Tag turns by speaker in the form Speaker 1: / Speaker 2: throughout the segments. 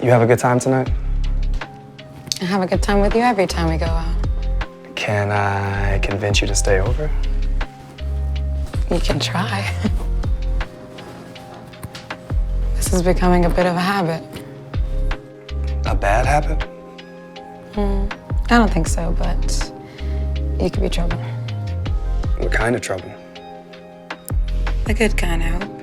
Speaker 1: You have a good time tonight?
Speaker 2: I have a good time with you every time we go out.
Speaker 1: Can I convince you to stay over?
Speaker 2: You can try. This is becoming a bit of a habit.
Speaker 1: A bad habit?
Speaker 2: I don't think so, but you could be trouble.
Speaker 1: What kind of trouble?
Speaker 2: A good kind, I hope.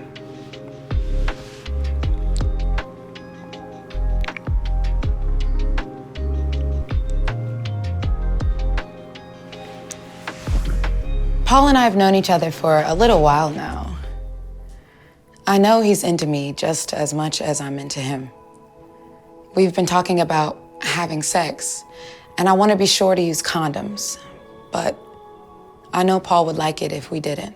Speaker 2: Paul and I have known each other for a little while now. I know he's into me just as much as I'm into him. We've been talking about having sex, and I want to be sure to use condoms, but I know Paul would like it if we didn't.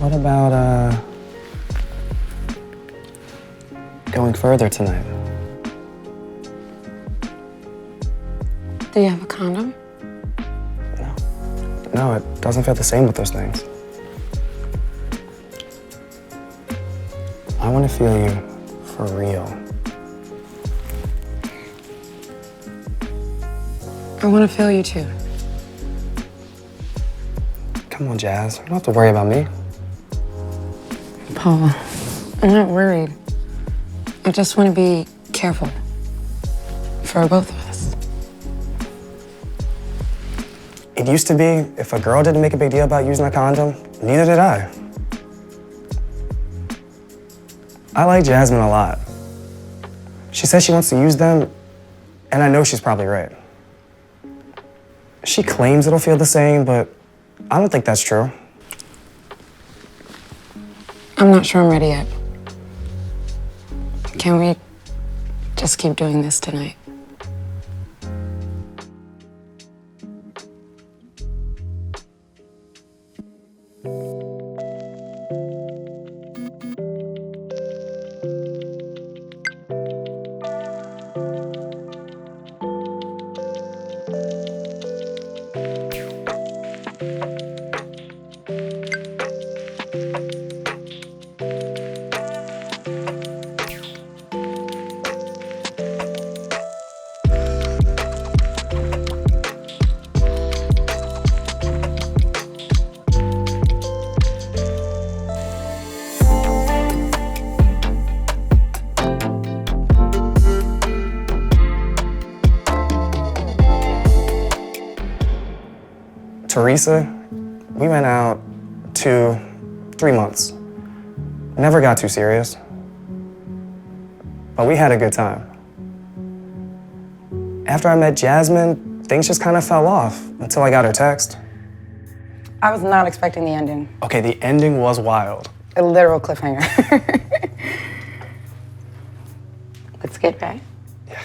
Speaker 1: What about, going further tonight?
Speaker 2: Do you have a condom?
Speaker 1: No, it doesn't feel the same with those things. I want to feel you for real.
Speaker 2: I want to feel you too.
Speaker 1: Come on, Jazz. You don't have to worry about me.
Speaker 2: Paul, I'm not worried. I just want to be careful for both of us.
Speaker 1: It used to be, if a girl didn't make a big deal about using a condom, neither did I. I like Jasmine a lot. She says she wants to use them, and I know she's probably right. She claims it'll feel the same, but I don't think that's true.
Speaker 2: I'm not sure I'm ready yet. Can we just keep doing this tonight?
Speaker 1: Teresa, we went out 2-3 months. Never got too serious. But we had a good time. After I met Jasmine, things just kind of fell off until I got her text.
Speaker 2: I was not expecting the ending.
Speaker 1: Okay, the ending was wild.
Speaker 2: A literal cliffhanger. Let's get back.
Speaker 1: Yeah.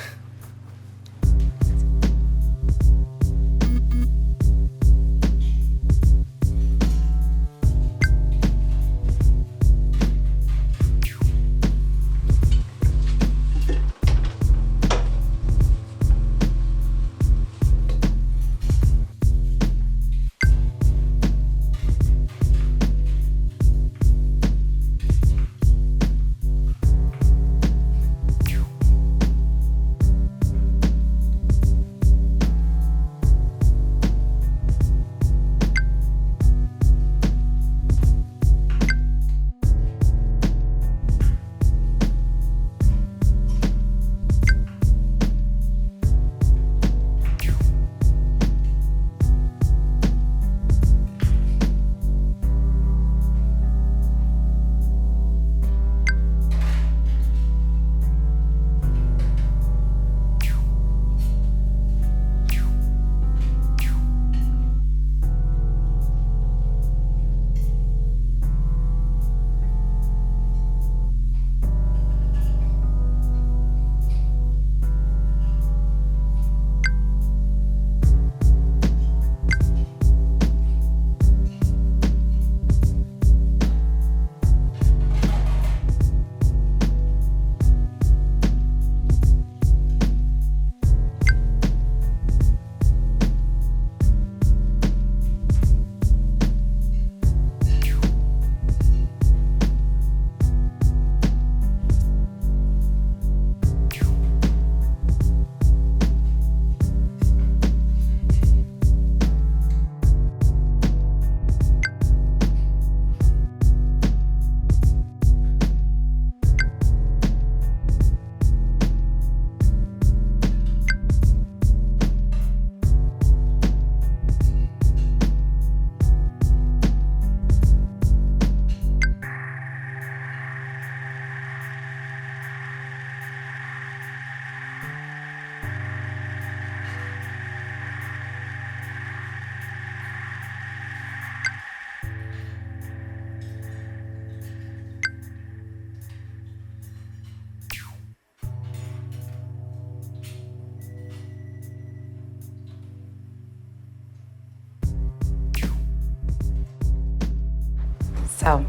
Speaker 2: So,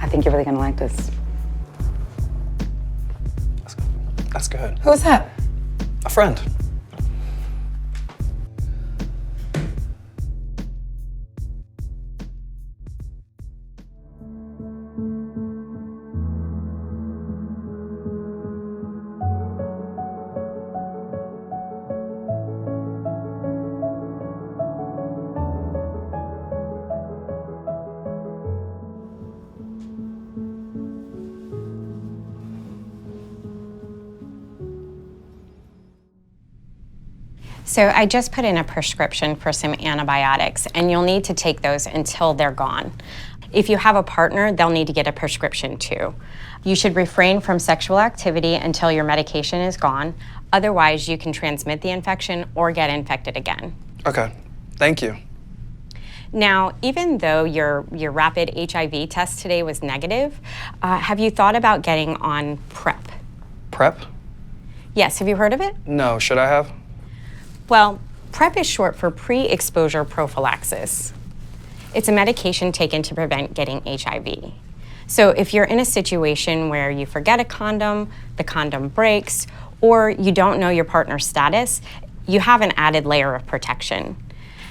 Speaker 2: I think you're really gonna like this.
Speaker 1: That's good.
Speaker 2: Who was that?
Speaker 1: A friend.
Speaker 3: So I just put in a prescription for some antibiotics, and you'll need to take those until they're gone. If you have a partner, they'll need to get a prescription too. You should refrain from sexual activity until your medication is gone. Otherwise, you can transmit the infection or get infected again.
Speaker 1: Okay, thank you.
Speaker 3: Now, even though your rapid HIV test today was negative, have you thought about getting on PrEP?
Speaker 1: PrEP?
Speaker 3: Yes, have you heard of it?
Speaker 1: No, should I have?
Speaker 3: Well, PrEP is short for pre-exposure prophylaxis. It's a medication taken to prevent getting HIV. So if you're in a situation where you forget a condom, the condom breaks, or you don't know your partner's status, you have an added layer of protection.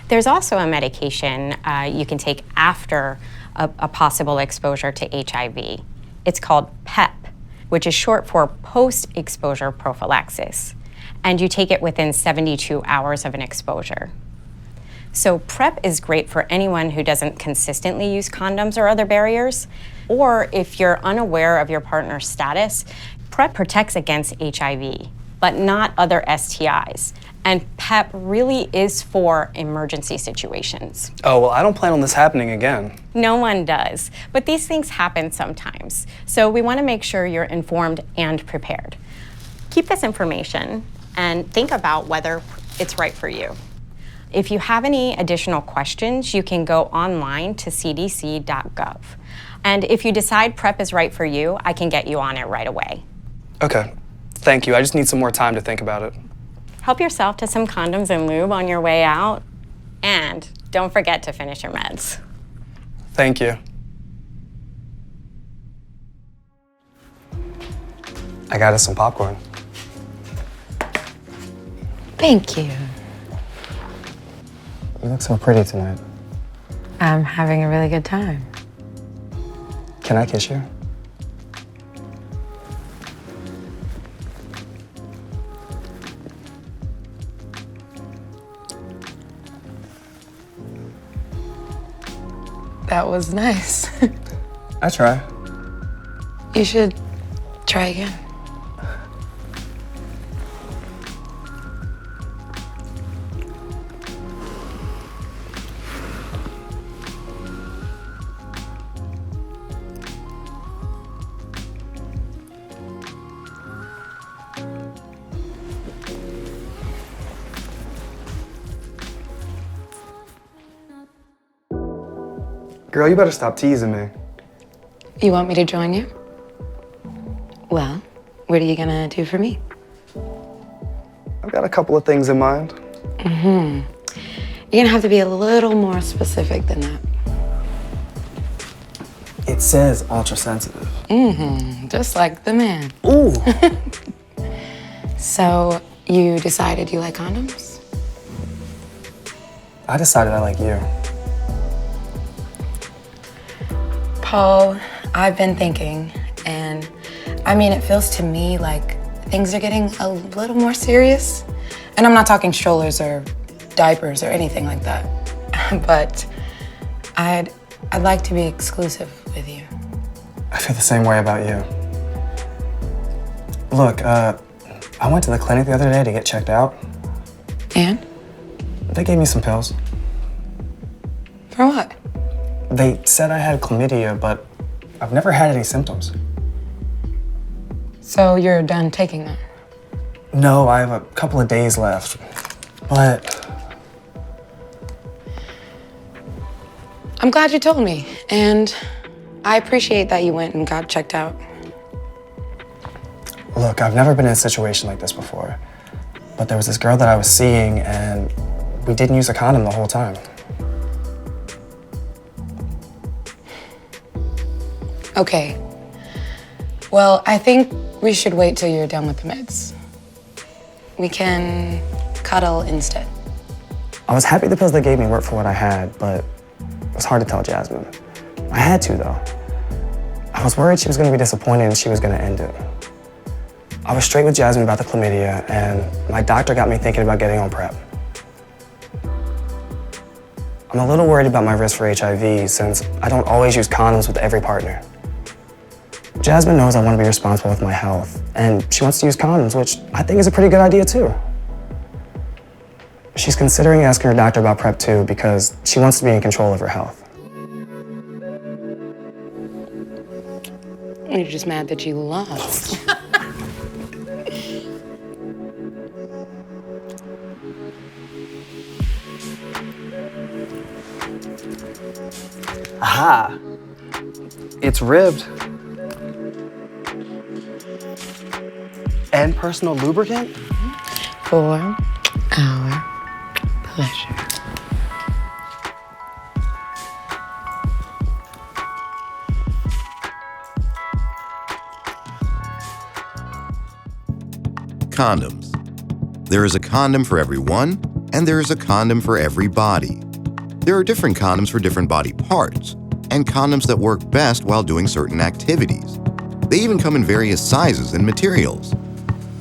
Speaker 3: There's also a medication you can take after a possible exposure to HIV. It's called PEP, which is short for post-exposure prophylaxis. And you take it within 72 hours of an exposure. So PrEP is great for anyone who doesn't consistently use condoms or other barriers, or if you're unaware of your partner's status, PrEP protects against HIV, but not other STIs. And PEP really is for emergency situations.
Speaker 1: Oh, well, I don't plan on this happening again.
Speaker 3: No one does, but these things happen sometimes. So we want to make sure you're informed and prepared. Keep this information and think about whether it's right for you. If you have any additional questions, you can go online to cdc.gov. And if you decide PrEP is right for you, I can get you on it right away.
Speaker 1: Okay, thank you. I just need some more time to think about it.
Speaker 3: Help yourself to some condoms and lube on your way out. And don't forget to finish your meds.
Speaker 1: Thank you. I got us some popcorn.
Speaker 2: Thank you.
Speaker 1: You look so pretty tonight.
Speaker 2: I'm having a really good time.
Speaker 1: Can I kiss you?
Speaker 2: That was nice.
Speaker 1: I try.
Speaker 2: You should try again.
Speaker 1: Girl, you better stop teasing me.
Speaker 2: You want me to join you? Well, what are you gonna do for me?
Speaker 1: I've got a couple of things in mind.
Speaker 2: You're gonna have to be a little more specific than that.
Speaker 1: It says ultra sensitive.
Speaker 2: Just like the man.
Speaker 1: Ooh.
Speaker 2: So, you decided you like condoms?
Speaker 1: I decided I like you.
Speaker 2: Paul, I've been thinking, and I mean, it feels to me like things are getting a little more serious. And I'm not talking strollers or diapers or anything like that. But I'd like to be exclusive with you.
Speaker 1: I feel the same way about you. Look, I went to the clinic the other day to get checked out.
Speaker 2: And?
Speaker 1: They gave me some pills.
Speaker 2: For what?
Speaker 1: They said I had chlamydia, but I've never had any symptoms.
Speaker 2: So you're done taking them?
Speaker 1: No, I have a couple of days left, but...
Speaker 2: I'm glad you told me, and I appreciate that you went and got checked out.
Speaker 1: Look, I've never been in a situation like this before, but there was this girl that I was seeing, and we didn't use a condom the whole time.
Speaker 2: Okay. Well, I think we should wait till you're done with the meds. We can cuddle instead.
Speaker 1: I was happy the pills they gave me worked for what I had, but it was hard to tell Jasmine. I had to, though. I was worried she was going to be disappointed and she was going to end it. I was straight with Jasmine about the chlamydia, and my doctor got me thinking about getting on PrEP. I'm a little worried about my risk for HIV since I don't always use condoms with every partner. Jasmine knows I want to be responsible with my health, and she wants to use condoms, which I think is a pretty good idea too. She's considering asking her doctor about PrEP too because she wants to be in control of her health.
Speaker 2: You're just mad that you lost.
Speaker 4: Aha! It's ribbed. And personal lubricant?
Speaker 2: For our pleasure.
Speaker 5: Condoms. There is a condom for everyone, and there is a condom for every body. There are different condoms for different body parts, and condoms that work best while doing certain activities. They even come in various sizes and materials.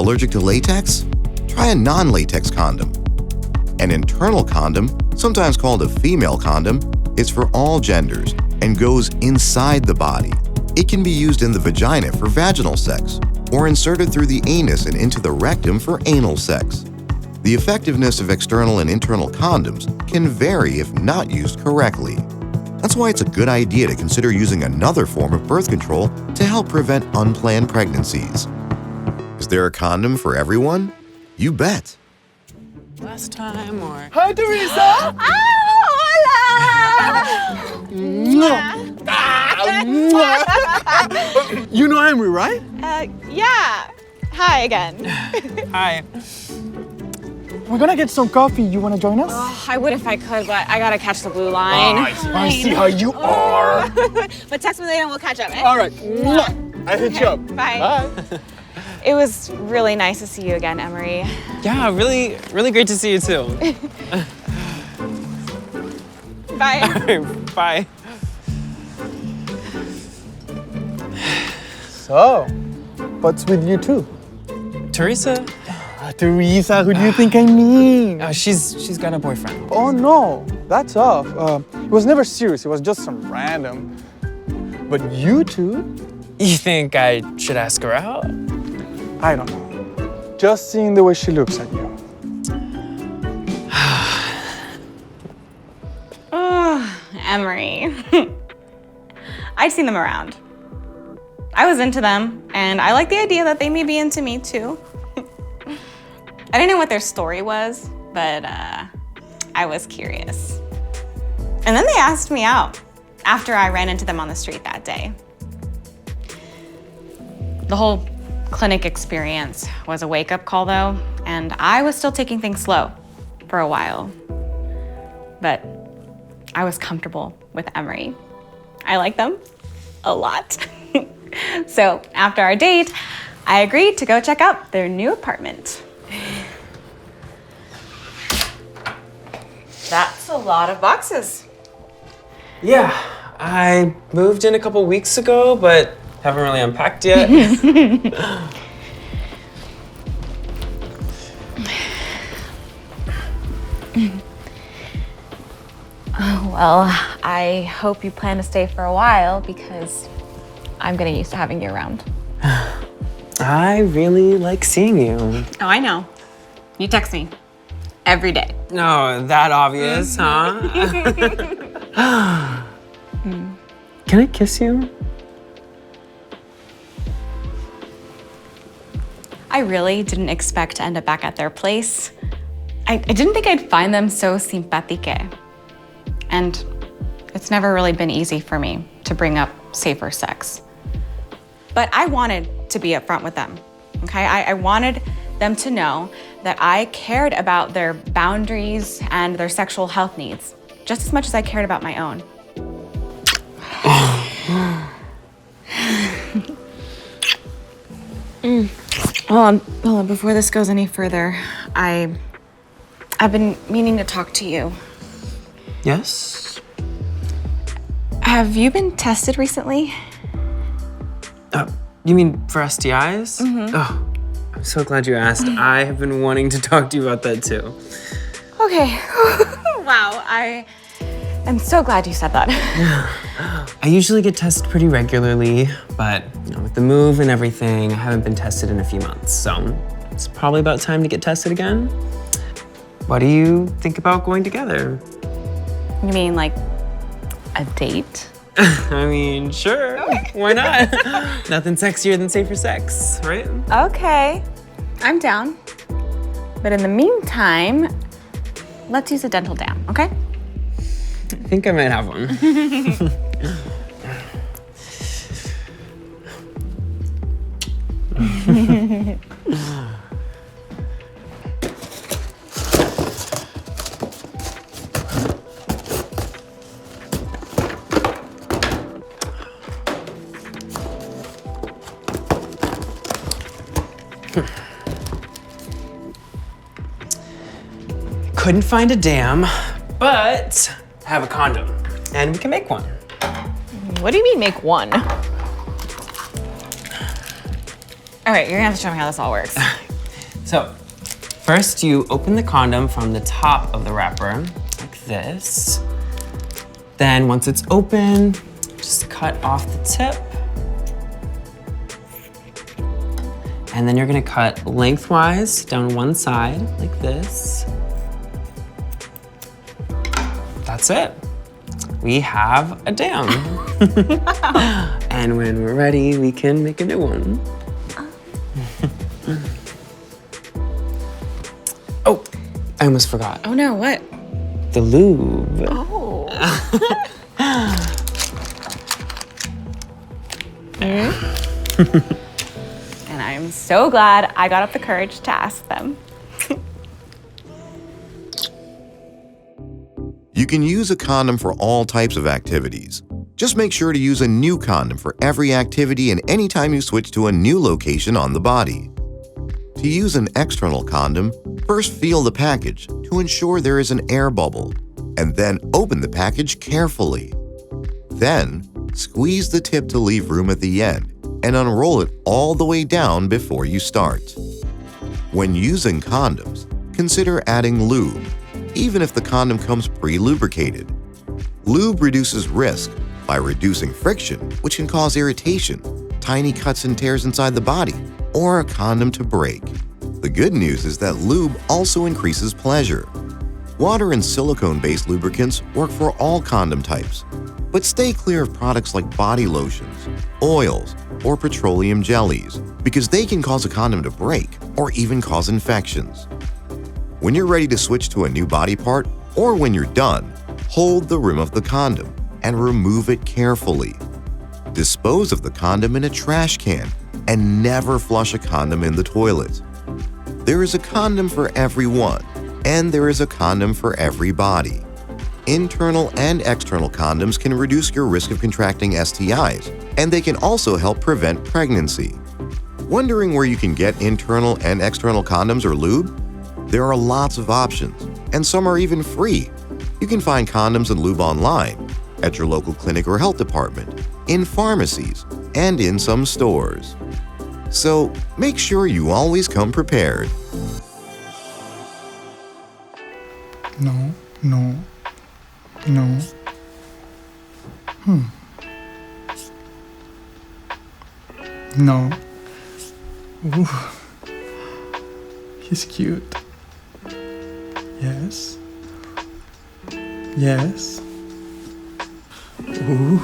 Speaker 5: Allergic to latex? Try a non-latex condom. An internal condom, sometimes called a female condom, is for all genders and goes inside the body. It can be used in the vagina for vaginal sex, or inserted through the anus and into the rectum for anal sex. The effectiveness of external and internal condoms can vary if not used correctly. That's why it's a good idea to consider using another form of birth control to help prevent unplanned pregnancies. Is there a condom for everyone? You bet.
Speaker 6: Last time or...
Speaker 4: Hi, Teresa! You know Emery, right?
Speaker 7: Yeah. Hi again.
Speaker 6: Hi.
Speaker 4: We're gonna get some coffee. You wanna join us?
Speaker 7: Oh, I would if I could, but I gotta catch the blue line.
Speaker 4: I see how you are.
Speaker 7: But text me later and we'll catch up.
Speaker 4: All right. I hit you up.
Speaker 7: Bye. It was really nice to see you again, Emery.
Speaker 6: Yeah, really great to see you too.
Speaker 7: Bye.
Speaker 6: Bye.
Speaker 4: So, what's with you two?
Speaker 6: Teresa?
Speaker 4: Teresa, who do you think I mean?
Speaker 6: She's got a boyfriend.
Speaker 4: Oh no, that's off. It was never serious. It was just some random. But you two?
Speaker 6: You think I should ask her out?
Speaker 4: I don't know. Just seeing the way she looks at you.
Speaker 7: Oh, Emery. I'd seen them around. I was into them, and I like the idea that they may be into me too. I didn't know what their story was, but I was curious. And then they asked me out after I ran into them on the street that day. The whole clinic experience was a wake-up call though, and I was still taking things slow for a while. But I was comfortable with Emery. I like them a lot. So after our date, I agreed to go check out their new apartment. That's a lot of boxes.
Speaker 6: Yeah, I moved in a couple weeks ago, but haven't really unpacked yet.
Speaker 7: Well, I hope you plan to stay for a while because I'm getting used to having you around.
Speaker 6: I really like seeing you.
Speaker 7: Oh, I know. You text me every day.
Speaker 6: No, that obvious, huh? Can I kiss you?
Speaker 7: I really didn't expect to end up back at their place. I didn't think I'd find them so simpátique. And it's never really been easy for me to bring up safer sex. But I wanted to be upfront with them, okay? I wanted them to know that I cared about their boundaries and their sexual health needs just as much as I cared about my own. Hold on, before this goes any further, I've been meaning to talk to you.
Speaker 6: Yes?
Speaker 7: Have you been tested recently?
Speaker 6: You mean for STIs? Oh, I'm so glad you asked. I have been wanting to talk to you about that too.
Speaker 7: Okay. Wow, I am so glad you said that.
Speaker 6: I usually get tested pretty regularly, but with the move and everything, I haven't been tested in a few months, so it's probably about time to get tested again. What do you think about going together?
Speaker 7: You mean like a date?
Speaker 6: I mean, sure. Why not? Nothing sexier than safer sex, right?
Speaker 7: Okay, I'm down. But in the meantime, let's use a dental dam, okay?
Speaker 6: I think I might have one. Couldn't find a dam, but I have a condom, and we can make one.
Speaker 7: What do you mean make one? All right, you're gonna have to show me how this all works.
Speaker 6: So, first you open the condom from the top of the wrapper, like this. Then once it's open, just cut off the tip. And then you're gonna cut lengthwise down one side, like this. That's it. We have a dam. And when we're ready, we can make a new one. Oh, I almost forgot.
Speaker 7: Oh no, what?
Speaker 6: The lube.
Speaker 7: Oh. And I'm so glad I got up the courage to ask them.
Speaker 5: You can use a condom for all types of activities. Just make sure to use a new condom for every activity and anytime you switch to a new location on the body. To use an external condom, first feel the package to ensure there is an air bubble, and then open the package carefully. Then, squeeze the tip to leave room at the end and unroll it all the way down before you start. When using condoms, consider adding lube, even if the condom comes pre-lubricated. Lube reduces risk by reducing friction, which can cause irritation, tiny cuts and tears inside the body, or a condom to break. The good news is that lube also increases pleasure. Water and silicone-based lubricants work for all condom types, but stay clear of products like body lotions, oils, or petroleum jellies because they can cause a condom to break or even cause infections. When you're ready to switch to a new body part, or when you're done, hold the rim of the condom and remove it carefully. Dispose of the condom in a trash can and never flush a condom in the toilet. There is a condom for everyone, and there is a condom for every body. Internal and external condoms can reduce your risk of contracting STIs, and they can also help prevent pregnancy. Wondering where you can get internal and external condoms or lube? There are lots of options, and some are even free. You can find condoms and lube online, at your local clinic or health department, in pharmacies, and in some stores. So make sure you always come prepared.
Speaker 4: No. No. Ooh. He's cute. Yes. Yes. Ooh.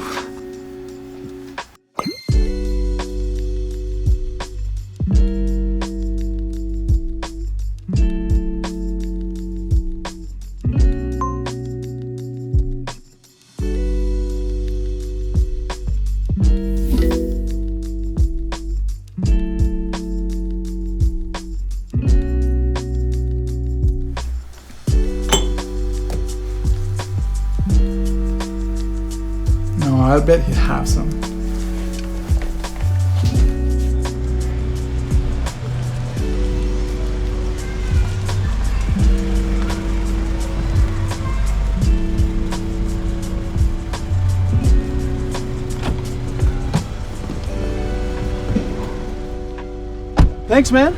Speaker 4: I'll bet he'd have some. Thanks, man.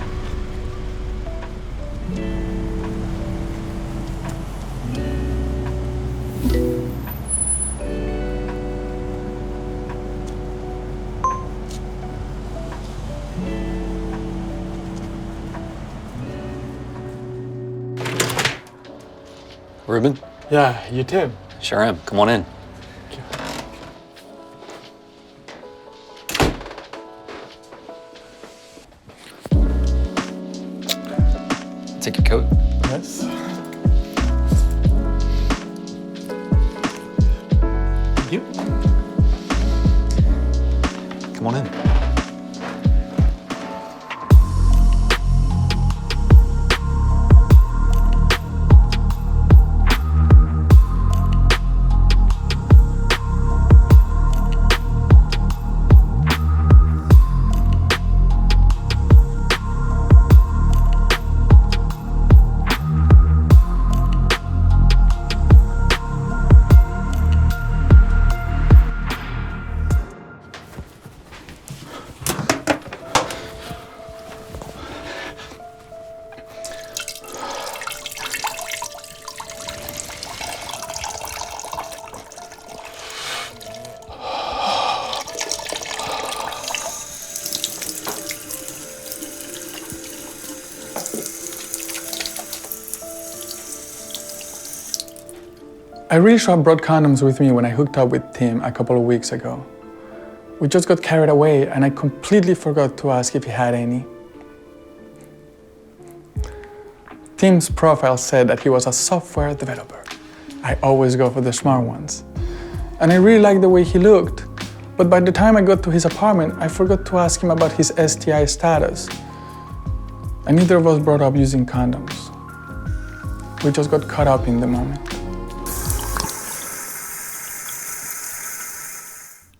Speaker 8: Ruben?
Speaker 4: Yeah, you Tim.
Speaker 8: Sure am. Come on in. Take your coat.
Speaker 4: Yes. Thank you.
Speaker 8: Come on in.
Speaker 4: I really should have brought condoms with me when I hooked up with Tim a couple of weeks ago. We just got carried away and I completely forgot to ask if he had any. Tim's profile said that he was a software developer. I always go for the smart ones. And I really liked the way he looked. But by the time I got to his apartment, I forgot to ask him about his STI status. And neither of us brought up using condoms. We just got caught up in the moment.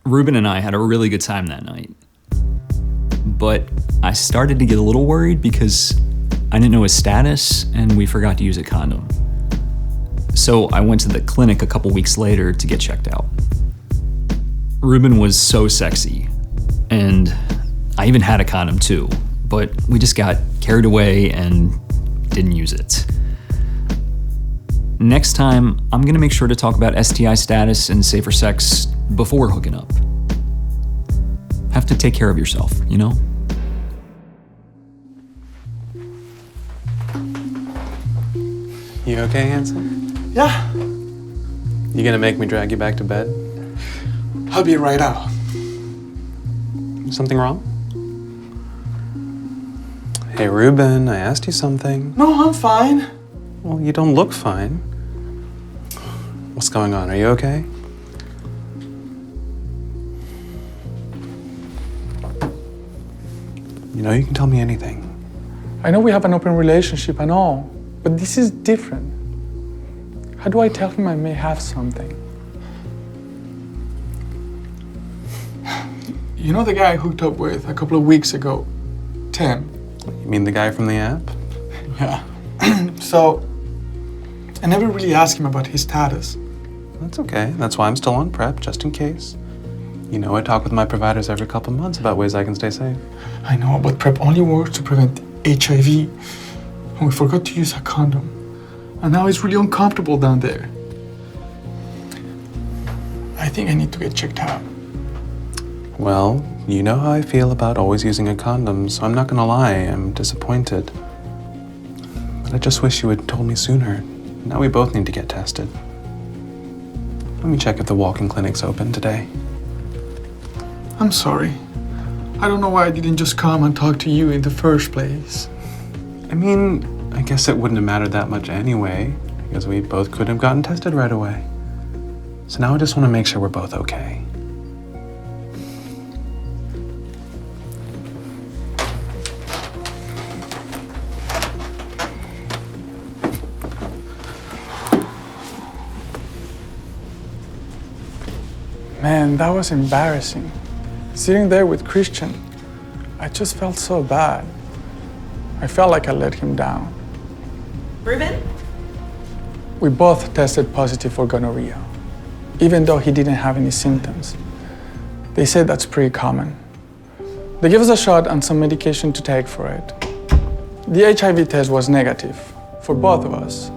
Speaker 9: Ruben and I had a really good time that night. But I started to get a little worried because I didn't know his status and we forgot to use a condom. So I went to the clinic a couple weeks later to get checked out. Ruben was so sexy, and I even had a condom too, but we just got carried away and didn't use it. Next time, I'm gonna make sure to talk about STI status and safer sex before hooking up. Have to take care of yourself, you know?
Speaker 10: You okay, handsome?
Speaker 4: Yeah,
Speaker 10: You gonna make me drag you back to bed?
Speaker 4: I'll be right out.
Speaker 10: Something wrong? Hey, Ruben, I asked you something.
Speaker 4: No, I'm fine.
Speaker 10: Well, you don't look fine. What's going on? Are you okay? You know, you can tell me anything.
Speaker 4: I know we have an open relationship and all, but this is different. How do I tell him I may have something? You know the guy I hooked up with a couple of weeks ago? Tim.
Speaker 10: You mean the guy from the app?
Speaker 4: Yeah. So, I never really asked him about his status.
Speaker 10: That's okay. That's why I'm still on prep, just in case. You know, I talk with my providers every couple months about ways I can stay safe.
Speaker 4: I know, but PrEP only works to prevent HIV. And we forgot to use a condom. And now it's really uncomfortable down there. I think I need to get checked out.
Speaker 10: Well, you know how I feel about always using a condom, so I'm not gonna lie, I'm disappointed. But I just wish you had told me sooner. Now we both need to get tested. Let me check if the walk-in clinic's open today.
Speaker 4: I'm sorry. I don't know why I didn't just come and talk to you in the first place.
Speaker 10: I mean, I guess it wouldn't have mattered that much anyway, because we both could have gotten tested right away. So now I just want to make sure we're both okay.
Speaker 4: Man, that was embarrassing. Sitting there with Christian, I just felt so bad. I felt like I let him down.
Speaker 11: Ruben?
Speaker 4: We both tested positive for gonorrhea, even though he didn't have any symptoms. They said that's pretty common. They gave us a shot and some medication to take for it. The HIV test was negative for both of us,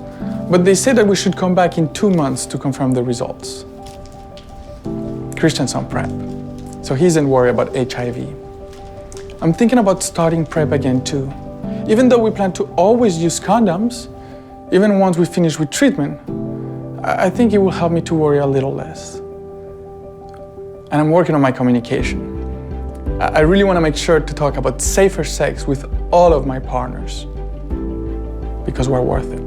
Speaker 4: but they said that we should come back in 2 months to confirm the results. Christian's on PrEP, so he isn't worried about HIV. I'm thinking about starting PrEP again too. Even though we plan to always use condoms, even once we finish with treatment, I think it will help me to worry a little less. And I'm working on my communication. I really want to make sure to talk about safer sex with all of my partners, because we're worth it.